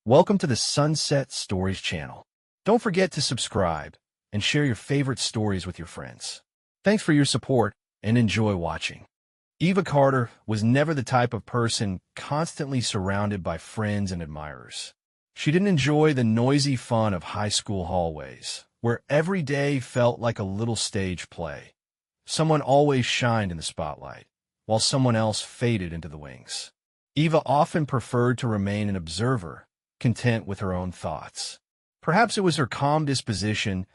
Welcome to the Sunset Stories channel. Don't forget to subscribe and share your favorite stories with your friends. Thanks for your support and enjoy watching. Eva Carter was never the type of person constantly surrounded by friends and admirers. She didn't enjoy the noisy fun of high school hallways, where every day felt like a little stage play. Someone always shined in the spotlight, while someone else faded into the wings. Eva often preferred to remain an observer, content with her own thoughts. Perhaps it was her calm disposition,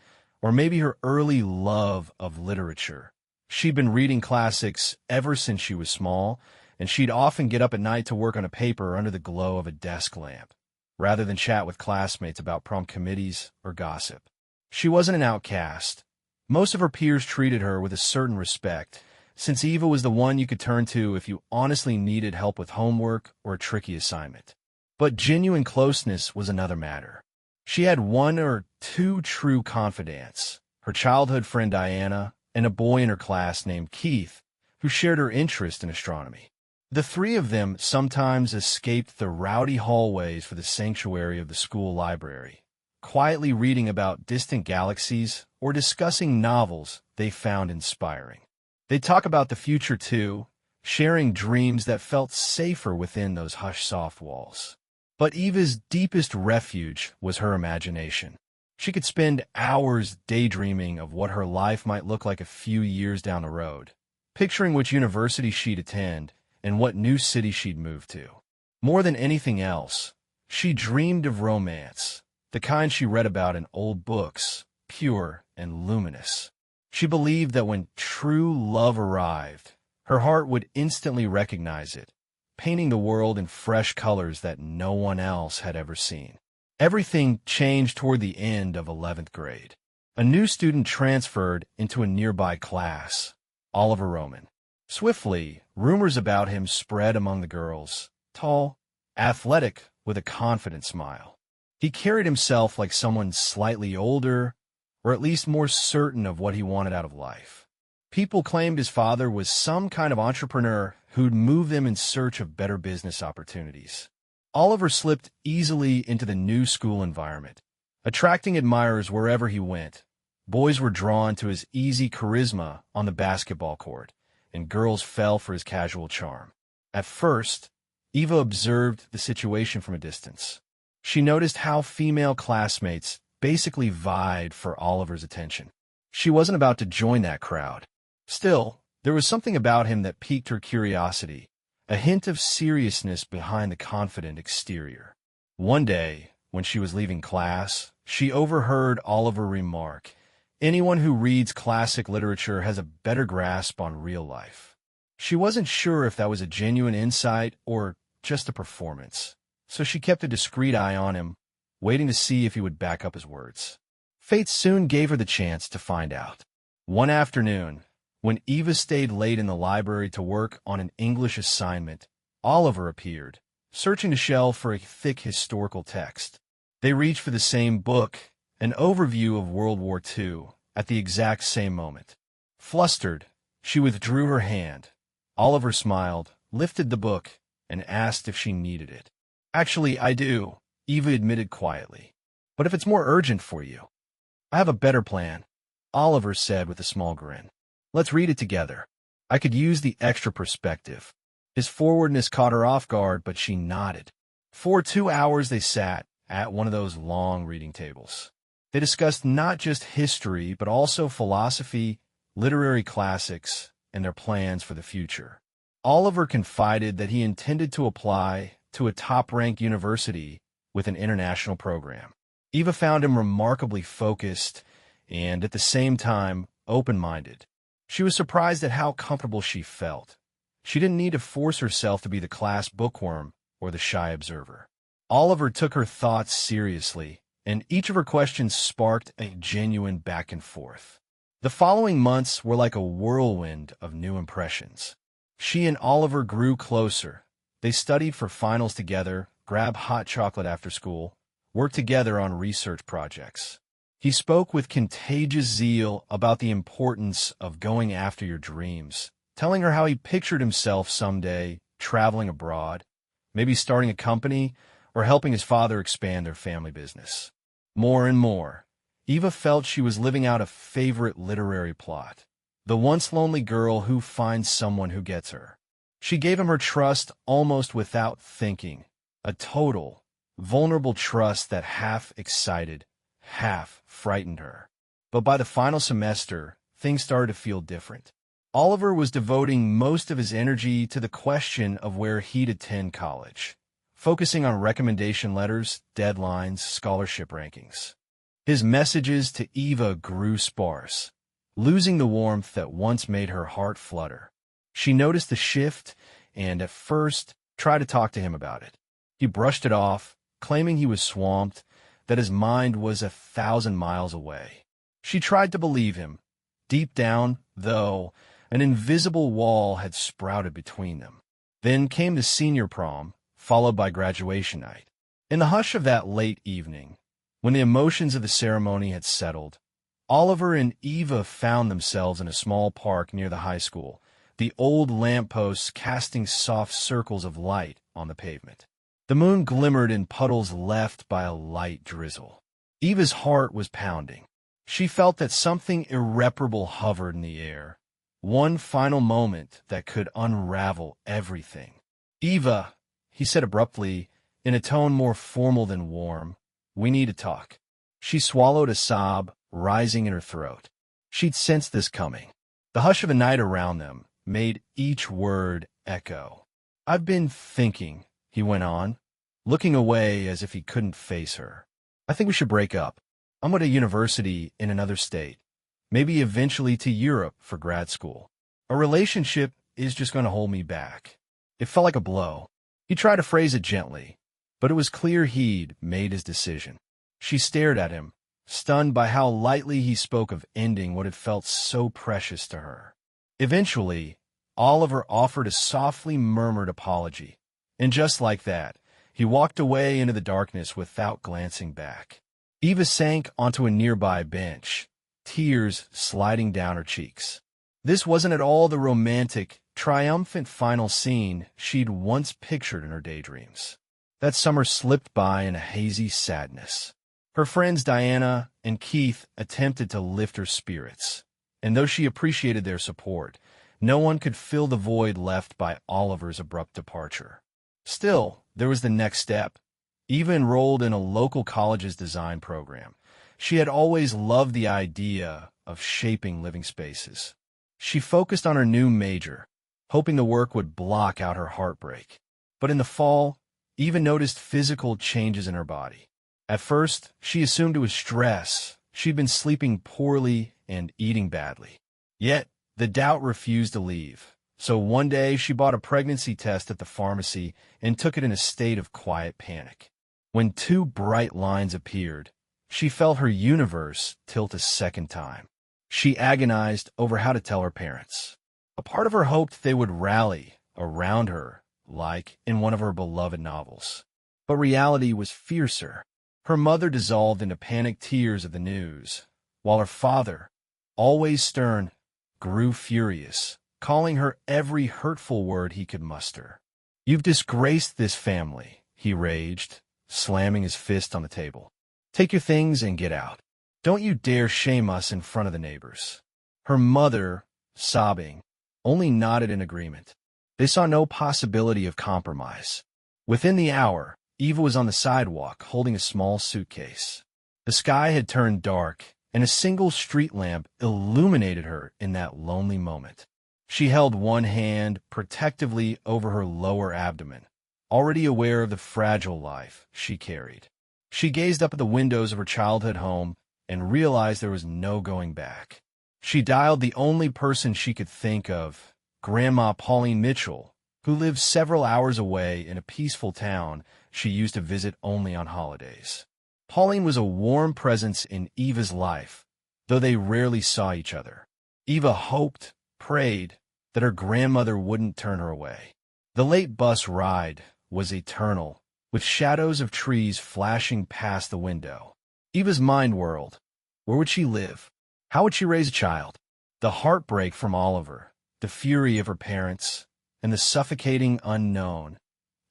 or maybe her early love of literature. She'd been reading classics ever since she was small, and she'd often get up at night to work on a paper under the glow of a desk lamp, rather than chat with classmates about prom committees or gossip. She wasn't an outcast. Most of her peers treated her with a certain respect, since Eva was the one you could turn to if you honestly needed help with homework or a tricky assignment. But genuine closeness was another matter. She had one or two true confidants, her childhood friend Diana and a boy in her class named Keith, who shared her interest in astronomy. The three of them sometimes escaped the rowdy hallways for the sanctuary of the school library, quietly reading about distant galaxies or discussing novels they found inspiring. They'd talk about the future too, sharing dreams that felt safer within those hushed soft walls. But Eva's deepest refuge was her imagination. She could spend hours daydreaming of what her life might look like a few years down the road, picturing which university she'd attend and what new city she'd move to. More than anything else, she dreamed of romance, the kind she read about in old books, pure and luminous. She believed that when true love arrived, her heart would instantly recognize it, painting the world in fresh colors that no one else had ever seen. Everything changed toward the end of 11th grade. A new student transferred into a nearby class, Oliver Roman. Swiftly, rumors about him spread among the girls, tall, athletic, with a confident smile. He carried himself like someone slightly older, or at least more certain of what he wanted out of life. People claimed his father was some kind of entrepreneur who'd move them in search of better business opportunities. Oliver slipped easily into the new school environment, attracting admirers wherever he went. Boys were drawn to his easy charisma on the basketball court, and girls fell for his casual charm. At first, Eva observed the situation from a distance. She noticed how female classmates basically vied for Oliver's attention. She wasn't about to join that crowd. Still, there was something about him that piqued her curiosity, a hint of seriousness behind the confident exterior. One day, when she was leaving class, she overheard Oliver remark, "Anyone who reads classic literature has a better grasp on real life." She wasn't sure if that was a genuine insight or just a performance, so she kept a discreet eye on him, waiting to see if he would back up his words. Fate soon gave her the chance to find out. One afternoon, when Eva stayed late in the library to work on an English assignment, Oliver appeared, searching the shelf for a thick historical text. They reached for the same book, an overview of World War II, at the exact same moment. Flustered, she withdrew her hand. Oliver smiled, lifted the book, and asked if she needed it. "Actually, I do," Eva admitted quietly. "But if it's more urgent for you, I have a better plan," Oliver said with a small grin. "Let's read it together. I could use the extra perspective." His forwardness caught her off guard, but she nodded. For 2 hours they sat at one of those long reading tables. They discussed not just history, but also philosophy, literary classics, and their plans for the future. Oliver confided that he intended to apply to a top-ranked university with an international program. Eva found him remarkably focused and, at the same time, open-minded. She was surprised at how comfortable she felt. She didn't need to force herself to be the class bookworm or the shy observer. Oliver took her thoughts seriously, and each of her questions sparked a genuine back and forth. The following months were like a whirlwind of new impressions. She and Oliver grew closer. They studied for finals together, grabbed hot chocolate after school, worked together on research projects. He spoke with contagious zeal about the importance of going after your dreams, telling her how he pictured himself someday traveling abroad, maybe starting a company, or helping his father expand their family business. More and more, Eva felt she was living out a favorite literary plot. The once lonely girl who finds someone who gets her. She gave him her trust almost without thinking, a total, vulnerable trust that half excited, half frightened her. But by the final semester, things started to feel different. Oliver was devoting most of his energy to the question of where he'd attend college, focusing on recommendation letters, deadlines, scholarship rankings. His messages to Eva grew sparse, losing the warmth that once made her heart flutter. She noticed the shift and, at first, tried to talk to him about it. He brushed it off, claiming he was swamped, that his mind was 1,000 miles away. She tried to believe him. Deep down, though, an invisible wall had sprouted between them. Then came the senior prom, followed by graduation night. In the hush of that late evening, when the emotions of the ceremony had settled, Oliver and Eva found themselves in a small park near the high school, the old lampposts casting soft circles of light on the pavement. The moon glimmered in puddles left by a light drizzle. Eva's heart was pounding. She felt that something irreparable hovered in the air, one final moment that could unravel everything. "Eva," he said abruptly, in a tone more formal than warm, "we need to talk." She swallowed a sob, rising in her throat. She'd sensed this coming. The hush of the night around them made each word echo. "I've been thinking," he went on, looking away as if he couldn't face her. "I think we should break up. I'm at a university in another state, maybe eventually to Europe for grad school. A relationship is just going to hold me back." It felt like a blow. He tried to phrase it gently, but it was clear he'd made his decision. She stared at him, stunned by how lightly he spoke of ending what had felt so precious to her. Eventually, Oliver offered a softly murmured apology, and just like that, he walked away into the darkness without glancing back. Eva sank onto a nearby bench, tears sliding down her cheeks. This wasn't at all the romantic, triumphant final scene she'd once pictured in her daydreams. That summer slipped by in a hazy sadness. Her friends Diana and Keith attempted to lift her spirits, and though she appreciated their support, no one could fill the void left by Oliver's abrupt departure. Still, there was the next step. Eva enrolled in a local college's design program. She had always loved the idea of shaping living spaces. She focused on her new major, hoping the work would block out her heartbreak. But in the fall, Eva noticed physical changes in her body. At first, she assumed it was stress. She'd been sleeping poorly and eating badly. Yet, the doubt refused to leave. So one day, she bought a pregnancy test at the pharmacy and took it in a state of quiet panic. When 2 bright lines appeared, she felt her universe tilt a second time. She agonized over how to tell her parents. A part of her hoped they would rally around her, like in one of her beloved novels. But reality was fiercer. Her mother dissolved into panicked tears at the news, while her father, always stern, grew furious, calling her every hurtful word he could muster. "You've disgraced this family," he raged, slamming his fist on the table. "Take your things and get out. Don't you dare shame us in front of the neighbors." Her mother, sobbing, only nodded in agreement. They saw no possibility of compromise. Within the hour, Eva was on the sidewalk holding a small suitcase. The sky had turned dark, and a single street lamp illuminated her in that lonely moment. She held one hand protectively over her lower abdomen, already aware of the fragile life she carried. She gazed up at the windows of her childhood home and realized there was no going back. She dialed the only person she could think of, Grandma Pauline Mitchell, who lived several hours away in a peaceful town she used to visit only on holidays. Pauline was a warm presence in Eva's life, though they rarely saw each other. Eva hoped, prayed, that her grandmother wouldn't turn her away. The late bus ride was eternal, with shadows of trees flashing past the window. Eva's mind whirled. Where would she live? How would she raise a child? The heartbreak from Oliver, the fury of her parents, and the suffocating unknown.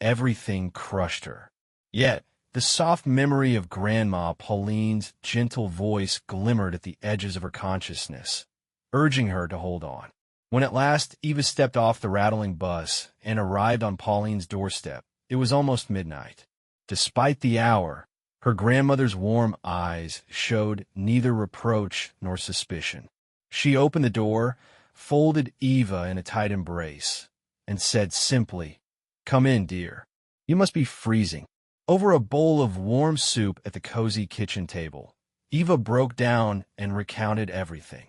Everything crushed her. Yet, the soft memory of Grandma Pauline's gentle voice glimmered at the edges of her consciousness, urging her to hold on. When at last Eva stepped off the rattling bus and arrived on Pauline's doorstep, it was almost midnight. Despite the hour, her grandmother's warm eyes showed neither reproach nor suspicion. She opened the door, folded Eva in a tight embrace, and said simply, "Come in, dear. You must be freezing." Over a bowl of warm soup at the cozy kitchen table, Eva broke down and recounted everything.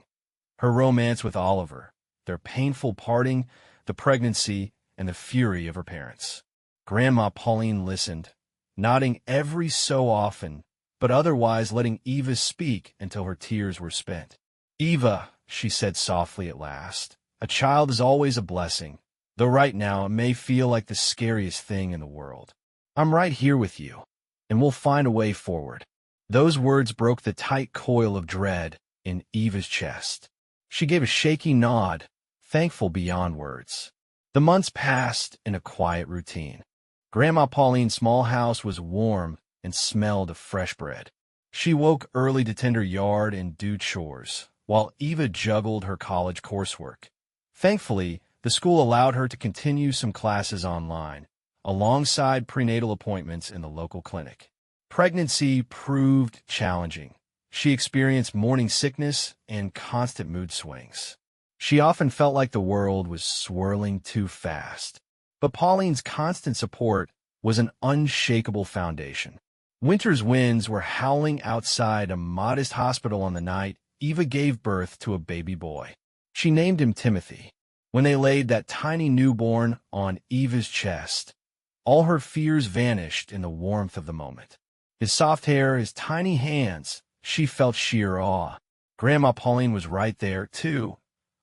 Her romance with Oliver, their painful parting, the pregnancy, and the fury of her parents. Grandma Pauline listened, nodding every so often, but otherwise letting Eva speak until her tears were spent. "Eva," she said softly at last, "a child is always a blessing, though right now it may feel like the scariest thing in the world. I'm right here with you, and we'll find a way forward." Those words broke the tight coil of dread in Eva's chest. She gave a shaky nod, thankful beyond words. The months passed in a quiet routine. Grandma Pauline's small house was warm and smelled of fresh bread. She woke early to tend her yard and do chores, while Eva juggled her college coursework. Thankfully, the school allowed her to continue some classes online, alongside prenatal appointments in the local clinic. Pregnancy proved challenging. She experienced morning sickness and constant mood swings. She often felt like the world was swirling too fast. But Pauline's constant support was an unshakable foundation. Winter's winds were howling outside a modest hospital on the night Eva gave birth to a baby boy. She named him Timothy. When they laid that tiny newborn on Eva's chest, all her fears vanished in the warmth of the moment. His soft hair, his tiny hands, she felt sheer awe. Grandma Pauline was right there, too,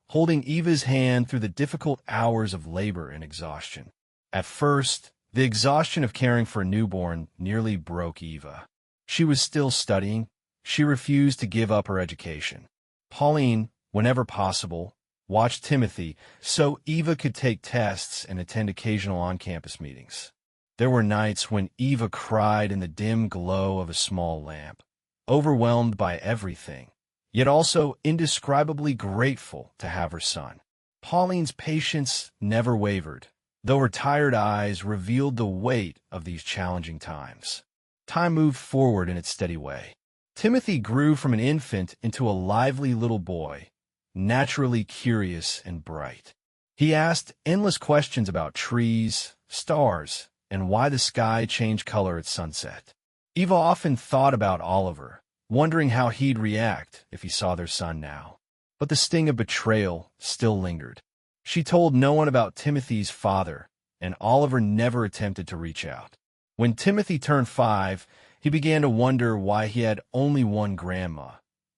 holding Eva's hand through the difficult hours of labor and exhaustion. At first, the exhaustion of caring for a newborn nearly broke Eva. She was still studying. She refused to give up her education. Pauline, whenever possible, watched Timothy so Eva could take tests and attend occasional on-campus meetings. There were nights when Eva cried in the dim glow of a small lamp, overwhelmed by everything, yet also indescribably grateful to have her son. Pauline's patience never wavered, though her tired eyes revealed the weight of these challenging times. Time moved forward in its steady way. Timothy grew from an infant into a lively little boy, naturally curious and bright. He asked endless questions about trees, stars, and why the sky changed color at sunset. Eva often thought about Oliver, wondering how he'd react if he saw their son now. But the sting of betrayal still lingered. She told no one about Timothy's father, and Oliver never attempted to reach out. When Timothy turned 5, he began to wonder why he had only one grandma,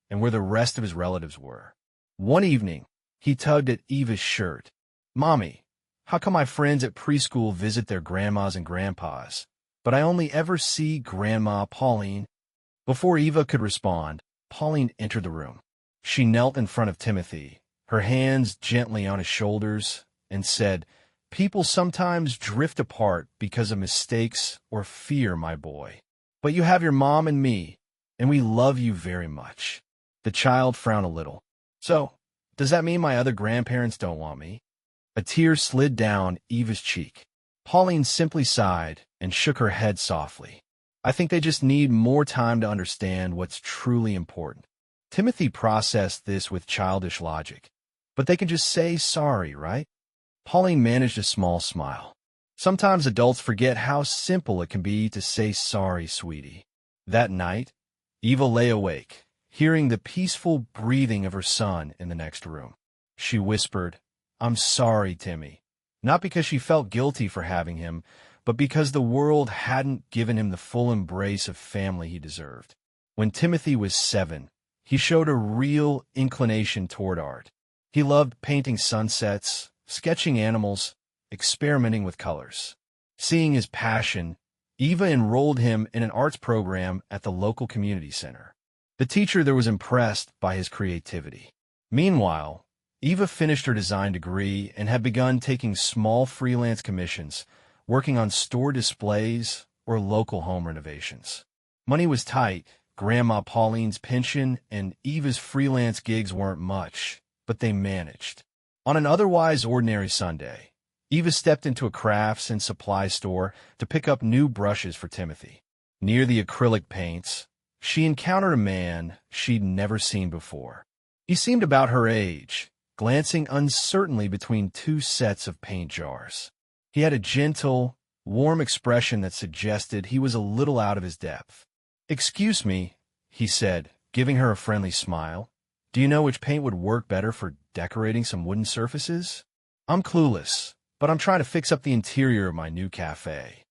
and where the rest of his relatives were. One evening, he tugged at Eva's shirt. "Mommy, how come my friends at preschool visit their grandmas and grandpas, but I only ever see Grandma Pauline?" Before Eva could respond, Pauline entered the room. She knelt in front of Timothy, her hands gently on his shoulders, and said, "People sometimes drift apart because of mistakes or fear, my boy. But you have your mom and me, and we love you very much." The child frowned a little. "So, does that mean my other grandparents don't want me?" A tear slid down Eva's cheek. Pauline simply sighed and shook her head softly. "I think they just need more time to understand what's truly important." Timothy processed this with childish logic. "But they can just say sorry, right?" Pauline managed a small smile. "Sometimes adults forget how simple it can be to say sorry, sweetie." That night, Eva lay awake, hearing the peaceful breathing of her son in the next room. She whispered, "I'm sorry, Timmy," not because she felt guilty for having him, but because the world hadn't given him the full embrace of family he deserved. When Timothy was 7, he showed a real inclination toward art. He loved painting sunsets, sketching animals, experimenting with colors. Seeing his passion, Eva enrolled him in an arts program at the local community center. The teacher there was impressed by his creativity. Meanwhile, Eva finished her design degree and had begun taking small freelance commissions, working on store displays or local home renovations. Money was tight. Grandma Pauline's pension and Eva's freelance gigs weren't much, but they managed. On an otherwise ordinary Sunday, Eva stepped into a crafts and supply store to pick up new brushes for Timothy. Near the acrylic paints, she encountered a man she'd never seen before. He seemed about her age, glancing uncertainly between two sets of paint jars. He had a gentle, warm expression that suggested he was a little out of his depth. "Excuse me," he said, giving her a friendly smile. "Do you know which paint would work better for decorating some wooden surfaces? I'm clueless, but I'm trying to fix up the interior of my new cafe."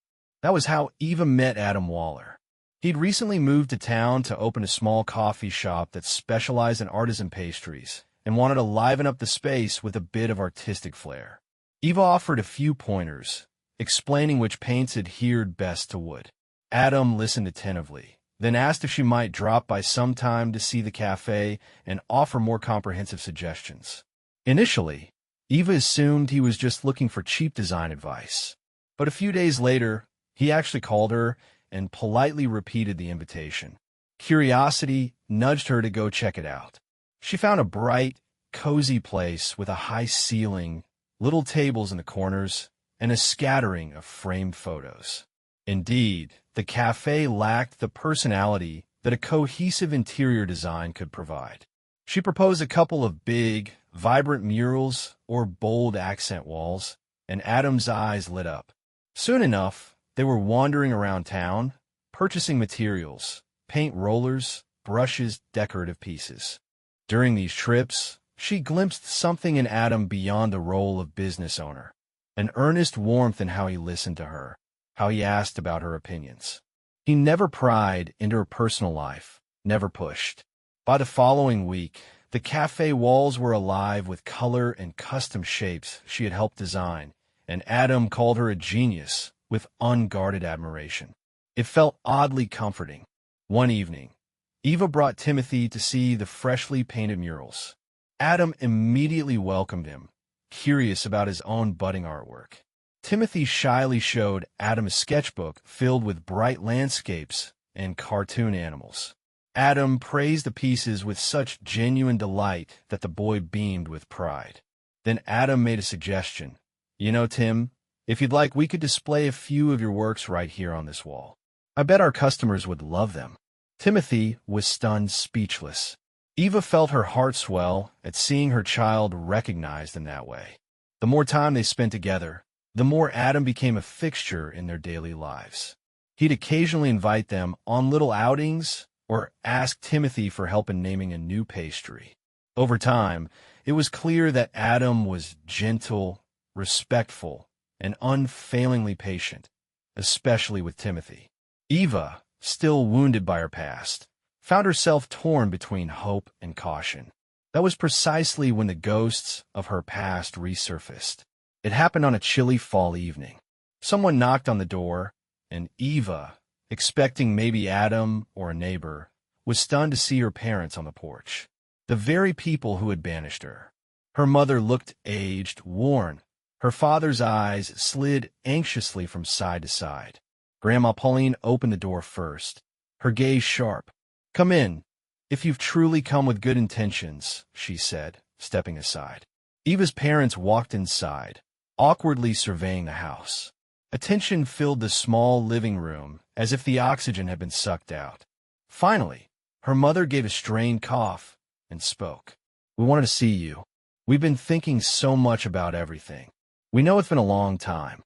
That was how Eva met Adam Waller. He'd recently moved to town to open a small coffee shop that specialized in artisan pastries and wanted to liven up the space with a bit of artistic flair. Eva offered a few pointers, explaining which paints adhered best to wood. Adam listened attentively, then asked if she might drop by sometime to see the cafe and offer more comprehensive suggestions. Initially, Eva assumed he was just looking for cheap design advice. But a few days later, he actually called her and politely repeated the invitation. Curiosity nudged her to go check it out. She found a bright, cozy place with a high ceiling, little tables in the corners, and a scattering of framed photos. Indeed, the cafe lacked the personality that a cohesive interior design could provide. She proposed a couple of big, vibrant murals or bold accent walls, and Adam's eyes lit up. Soon enough, they were wandering around town, purchasing materials, paint rollers, brushes, decorative pieces. During these trips, she glimpsed something in Adam beyond the role of business owner, an earnest warmth in how he listened to her, how he asked about her opinions. He never pried into her personal life, never pushed. By the following week, the cafe walls were alive with color and custom shapes she had helped design, and Adam called her a genius with unguarded admiration. It felt oddly comforting. One evening, Eva brought Timothy to see the freshly painted murals. Adam immediately welcomed him, curious about his own budding artwork. Timothy shyly showed Adam a sketchbook filled with bright landscapes and cartoon animals. Adam praised the pieces with such genuine delight that the boy beamed with pride. Then Adam made a suggestion. "You know, Tim, if you'd like, we could display a few of your works right here on this wall. I bet our customers would love them." Timothy was stunned speechless. Eva felt her heart swell at seeing her child recognized in that way. The more time they spent together, the more Adam became a fixture in their daily lives. He'd occasionally invite them on little outings or ask Timothy for help in naming a new pastry. Over time, it was clear that Adam was gentle, respectful, and unfailingly patient, especially with Timothy. Eva, still wounded by her past, found herself torn between hope and caution. That was precisely when the ghosts of her past resurfaced. It happened on a chilly fall evening. Someone knocked on the door, and Eva, expecting maybe Adam or a neighbor, was stunned to see her parents on the porch, the very people who had banished her. Her mother looked aged, worn. Her father's eyes slid anxiously from side to side. Grandma Pauline opened the door first, her gaze sharp. "Come in, if you've truly come with good intentions," she said, stepping aside. Eva's parents walked inside, awkwardly surveying the house. Attention filled the small living room as if the oxygen had been sucked out. Finally, her mother gave a strained cough and spoke. "We wanted to see you. We've been thinking so much about everything. We know it's been a long time."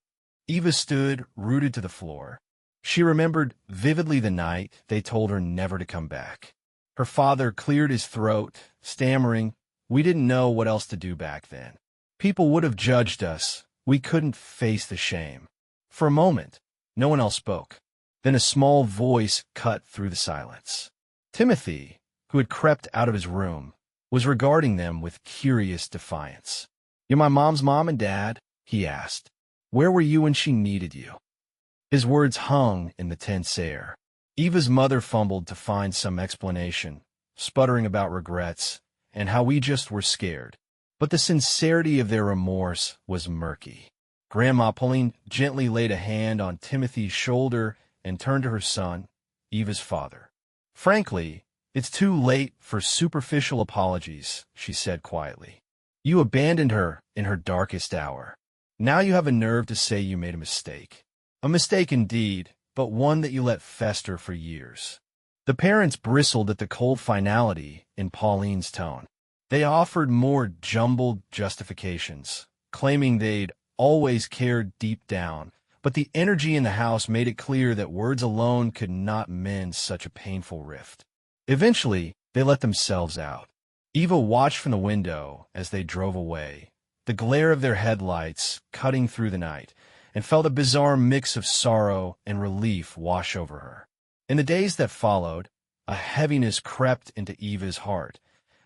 Eva stood, rooted to the floor. She remembered vividly the night they told her never to come back. Her father cleared his throat, stammering, "We didn't know what else to do back then. People would have judged us. We couldn't face the shame." For a moment, no one else spoke. Then a small voice cut through the silence. Timothy, who had crept out of his room, was regarding them with curious defiance. "You're my mom's mom and dad?" he asked. "Where were you when she needed you?" His words hung in the tense air. Eva's mother fumbled to find some explanation, sputtering about regrets and how we just were scared. But the sincerity of their remorse was murky. Grandma Pauline gently laid a hand on Timothy's shoulder and turned to her son, Eva's father. "Frankly, it's too late for superficial apologies," she said quietly. "You abandoned her in her darkest hour. Now you have a nerve to say you made a mistake. A mistake indeed, but one that you let fester for years." The parents bristled at the cold finality in Pauline's tone. They offered more jumbled justifications, claiming they'd always cared deep down, but the energy in the house made it clear that words alone could not mend such a painful rift. Eventually, they let themselves out. Eva watched from the window as they drove away, the glare of their headlights cutting through the night, and felt a bizarre mix of sorrow and relief wash over her. In the days that followed, a heaviness crept into Eva's heart,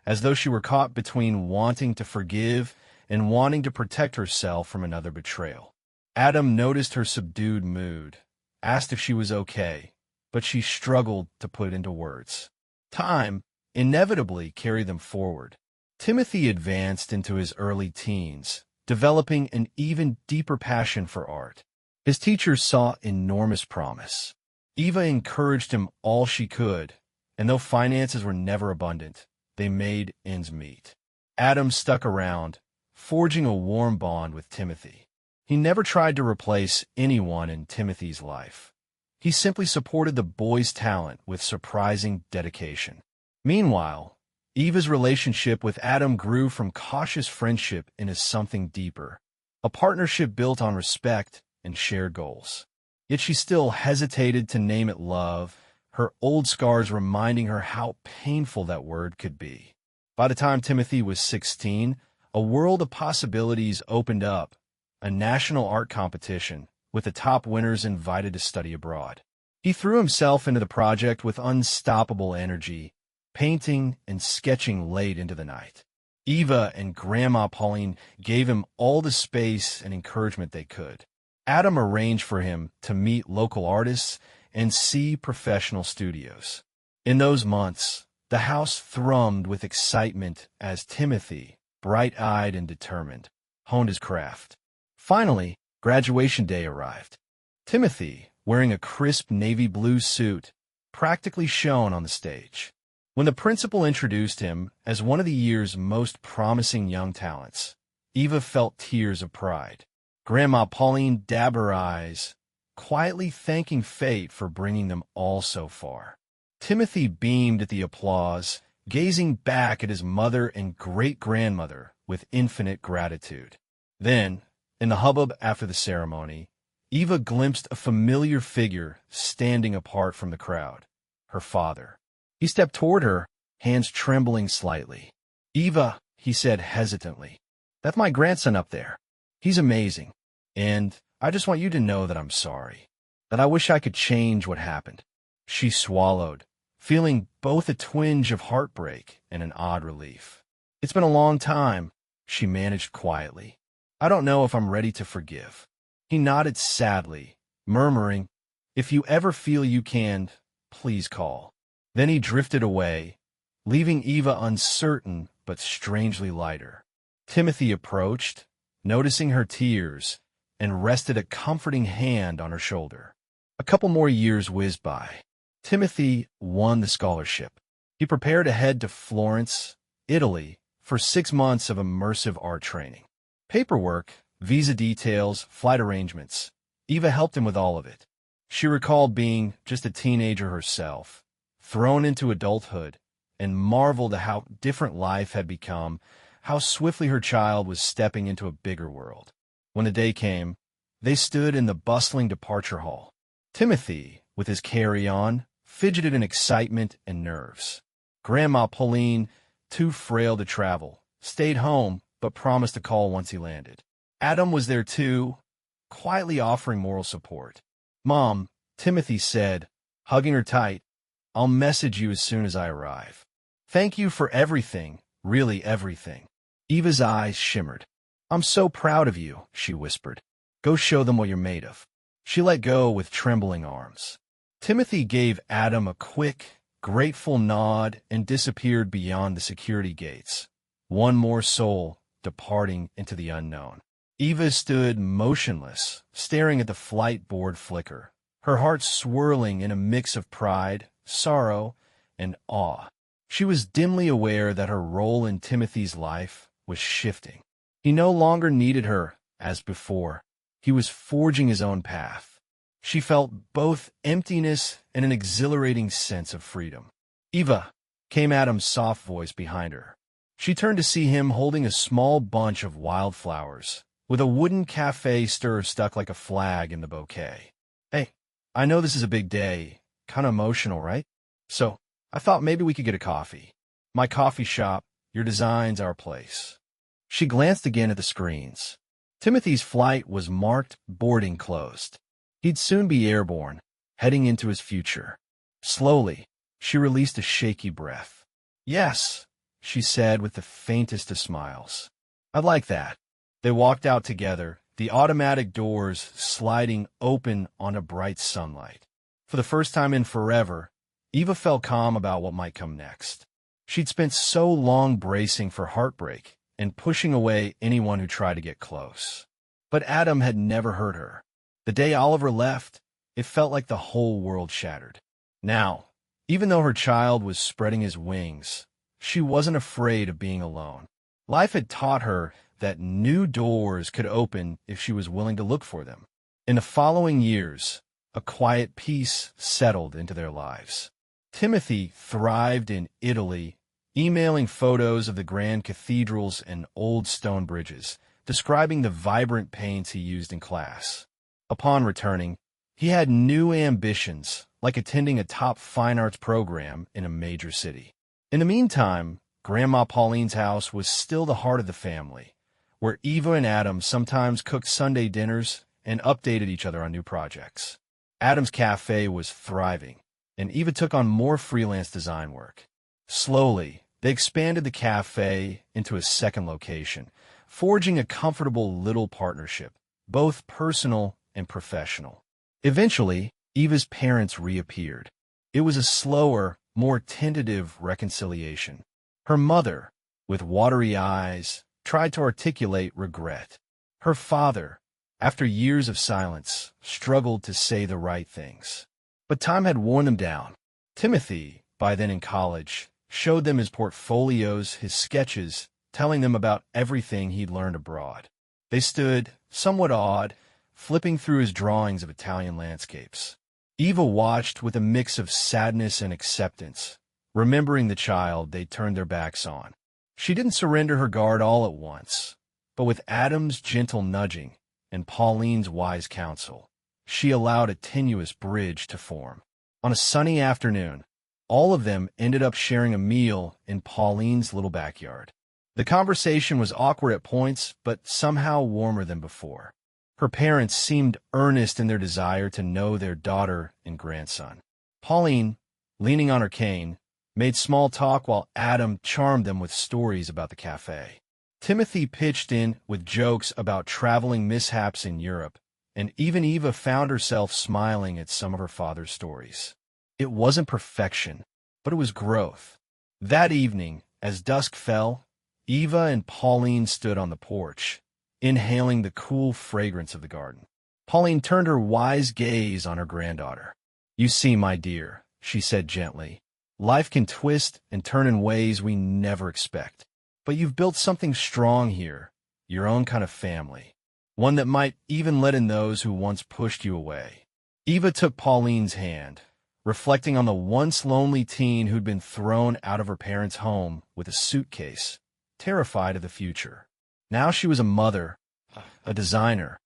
as though she were caught between wanting to forgive and wanting to protect herself from another betrayal. Adam noticed her subdued mood, asked if she was okay, but she struggled to put it into words. Time inevitably carried them forward. Timothy advanced into his early teens, developing an even deeper passion for art. His teachers saw enormous promise. Eva encouraged him all she could, and though finances were never abundant, they made ends meet. Adam stuck around, forging a warm bond with Timothy. He never tried to replace anyone in Timothy's life. He simply supported the boy's talent with surprising dedication. Meanwhile, Eva's relationship with Adam grew from cautious friendship into something deeper, a partnership built on respect and shared goals. Yet she still hesitated to name it love, her old scars reminding her how painful that word could be. By the time Timothy was 16, a world of possibilities opened up, a national art competition, with the top winners invited to study abroad. He threw himself into the project with unstoppable energy, painting and sketching late into the night. Eva and Grandma Pauline gave him all the space and encouragement they could. Adam arranged for him to meet local artists and see professional studios. In those months, the house thrummed with excitement as Timothy, bright-eyed and determined, honed his craft. Finally, graduation day arrived. Timothy, wearing a crisp navy blue suit, practically shone on the stage. When the principal introduced him as one of the year's most promising young talents, Eva felt tears of pride. Grandma Pauline dabbed her eyes, quietly thanking fate for bringing them all so far. Timothy beamed at the applause, gazing back at his mother and great-grandmother with infinite gratitude. Then, in the hubbub after the ceremony, Eva glimpsed a familiar figure standing apart from the crowd, her father. He stepped toward her, hands trembling slightly. "Eva," he said hesitantly, "that's my grandson up there. He's amazing, and I just want you to know that I'm sorry, that I wish I could change what happened." She swallowed, feeling both a twinge of heartbreak and an odd relief. "It's been a long time," she managed quietly. "I don't know if I'm ready to forgive." He nodded sadly, murmuring, "If you ever feel you can, please call." Then he drifted away, leaving Eva uncertain but strangely lighter. Timothy approached, noticing her tears, and rested a comforting hand on her shoulder. A couple more years whizzed by. Timothy won the scholarship. He prepared to head to Florence, Italy, for 6 months of immersive art training. Paperwork, visa details, flight arrangements. Eva helped him with all of it. She recalled being just a teenager herself, thrown into adulthood, and marveled at how different life had become, how swiftly her child was stepping into a bigger world. When the day came, they stood in the bustling departure hall. Timothy, with his carry-on, fidgeted in excitement and nerves. Grandma Pauline, too frail to travel, stayed home but promised to call once he landed. Adam was there too, quietly offering moral support. "Mom," Timothy said, hugging her tight, "I'll message you as soon as I arrive. Thank you for everything, really everything." Eva's eyes shimmered. "I'm so proud of you," she whispered. "Go show them what you're made of." She let go with trembling arms. Timothy gave Adam a quick, grateful nod and disappeared beyond the security gates. One more soul departing into the unknown. Eva stood motionless, staring at the flight board flicker, her heart swirling in a mix of pride, sorrow, and awe. She was dimly aware that her role in Timothy's life was shifting. He no longer needed her, as before. He was forging his own path. She felt both emptiness and an exhilarating sense of freedom. "Eva," came Adam's soft voice behind her. She turned to see him holding a small bunch of wildflowers, with a wooden cafe stirrer stuck like a flag in the bouquet. "Hey, I know this is a big day. Kind of emotional, right? So, I thought maybe we could get a coffee. My coffee shop, your designs, our place." She glanced again at the screens. Timothy's flight was marked boarding closed. He'd soon be airborne, heading into his future. Slowly, she released a shaky breath. "Yes," she said with the faintest of smiles. "I'd like that." They walked out together, the automatic doors sliding open onto bright sunlight. For the first time in forever, Eva felt calm about what might come next. She'd spent so long bracing for heartbreak and pushing away anyone who tried to get close. But Adam had never hurt her. The day Oliver left, it felt like the whole world shattered. Now, even though her child was spreading his wings, she wasn't afraid of being alone. Life had taught her that new doors could open if she was willing to look for them. In the following years, a quiet peace settled into their lives. Timothy thrived in Italy, emailing photos of the grand cathedrals and old stone bridges, describing the vibrant paints he used in class. Upon returning, he had new ambitions, like attending a top fine arts program in a major city. In the meantime, Grandma Pauline's house was still the heart of the family, where Eva and Adam sometimes cooked Sunday dinners and updated each other on new projects. Adam's cafe was thriving, and Eva took on more freelance design work. Slowly, they expanded the cafe into a second location, forging a comfortable little partnership, both personal and professional. Eventually, Eva's parents reappeared. It was a slower, more tentative reconciliation. Her mother, with watery eyes, tried to articulate regret. Her father, after years of silence, struggled to say the right things. But time had worn them down. Timothy, by then in college, showed them his portfolios, his sketches, telling them about everything he'd learned abroad. They stood, somewhat awed, flipping through his drawings of Italian landscapes. Eva watched with a mix of sadness and acceptance, remembering the child they'd turned their backs on. She didn't surrender her guard all at once, but with Adam's gentle nudging and Pauline's wise counsel, she allowed a tenuous bridge to form. On a sunny afternoon, all of them ended up sharing a meal in Pauline's little backyard. The conversation was awkward at points, but somehow warmer than before. Her parents seemed earnest in their desire to know their daughter and grandson. Pauline, leaning on her cane, made small talk while Adam charmed them with stories about the cafe. Timothy pitched in with jokes about traveling mishaps in Europe, and even Eva found herself smiling at some of her father's stories. It wasn't perfection, but it was growth. That evening, as dusk fell, Eva and Pauline stood on the porch, inhaling the cool fragrance of the garden. Pauline turned her wise gaze on her granddaughter. "You see, my dear," she said gently, "life can twist and turn in ways we never expect. But you've built something strong here, your own kind of family, one that might even let in those who once pushed you away." Eva took Pauline's hand, reflecting on the once lonely teen who'd been thrown out of her parents' home with a suitcase, terrified of the future. Now she was a mother, a designer,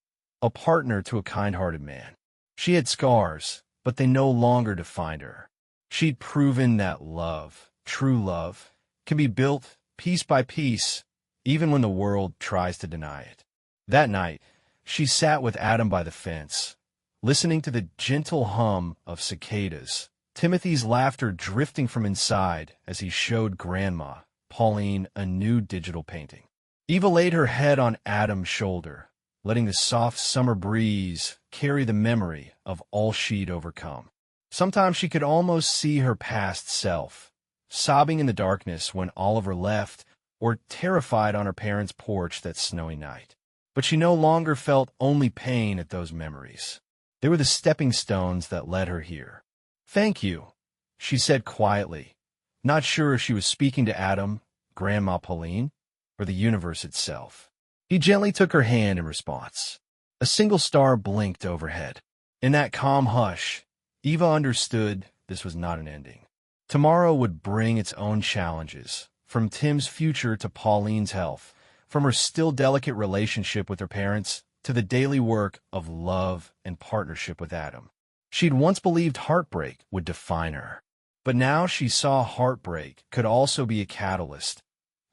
a partner to a kind-hearted man. She had scars, but they no longer defined her. She'd proven that love, true love, can be built piece by piece, even when the world tries to deny it. That night, she sat with Adam by the fence, listening to the gentle hum of cicadas, Timothy's laughter drifting from inside as he showed Grandma, Pauline, a new digital painting. Eva laid her head on Adam's shoulder, letting the soft summer breeze carry the memory of all she'd overcome. Sometimes she could almost see her past self, sobbing in the darkness when Oliver left, or terrified on her parents' porch that snowy night. But she no longer felt only pain at those memories. They were the stepping stones that led her here. "Thank you," she said quietly, not sure if she was speaking to Adam, Grandma Pauline, or the universe itself. He gently took her hand in response. A single star blinked overhead. In that calm hush, Eva understood this was not an ending. Tomorrow would bring its own challenges, from Tim's future to Pauline's health, from her still delicate relationship with her parents to the daily work of love and partnership with Adam. She'd once believed heartbreak would define her, but now she saw heartbreak could also be a catalyst,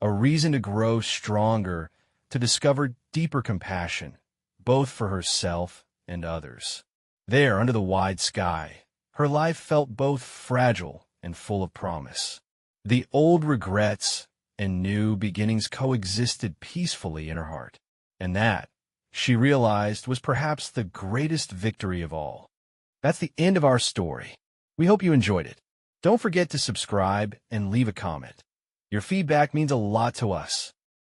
a reason to grow stronger, to discover deeper compassion, both for herself and others. There, under the wide sky, her life felt both fragile and full of promise. The old regrets and new beginnings coexisted peacefully in her heart, and that, she realized, was perhaps the greatest victory of all. That's the end of our story. We hope you enjoyed it. Don't forget to subscribe and leave a comment. Your feedback means a lot to us.